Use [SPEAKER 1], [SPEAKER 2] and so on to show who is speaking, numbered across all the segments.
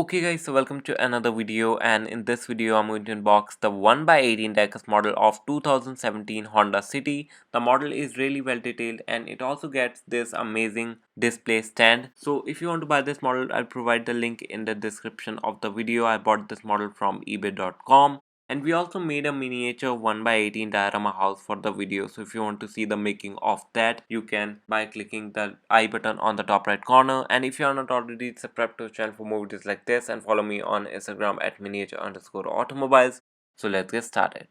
[SPEAKER 1] Okay guys, so welcome to another video, and in this video I'm going to unbox the 1x18 diecast model of 2017 Honda City. The model is really well detailed and it also gets this amazing display stand. So if you want to buy this model, I'll provide the link in the description of the video. I bought this model from ebay.com. And we also made a miniature 1x18 diorama house for the video. So if you want to see the making of that, you can by clicking the I button on the top right corner. And if you are not already subscribed to the channel for more videos like this, and follow me on Instagram at miniature_automobiles. So let's get started.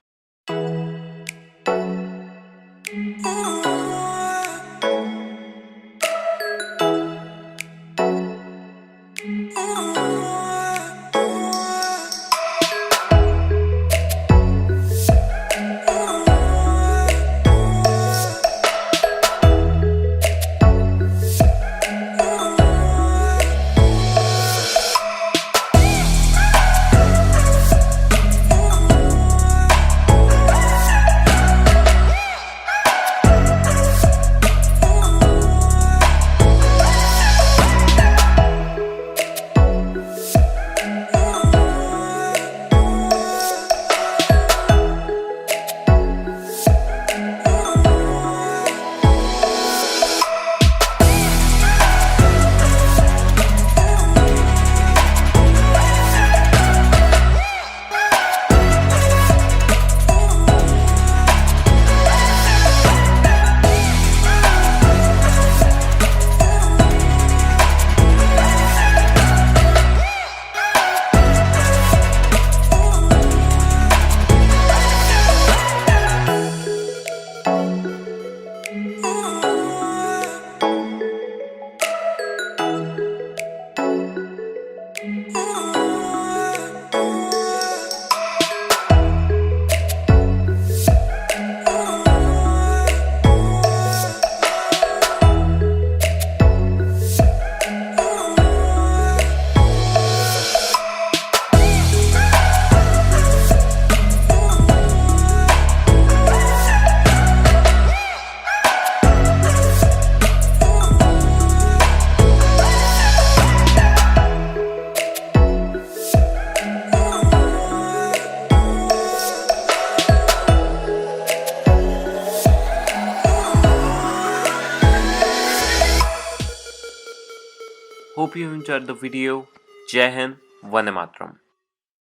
[SPEAKER 1] Hope you enjoyed the video. Jai Hind, Vande Mataram.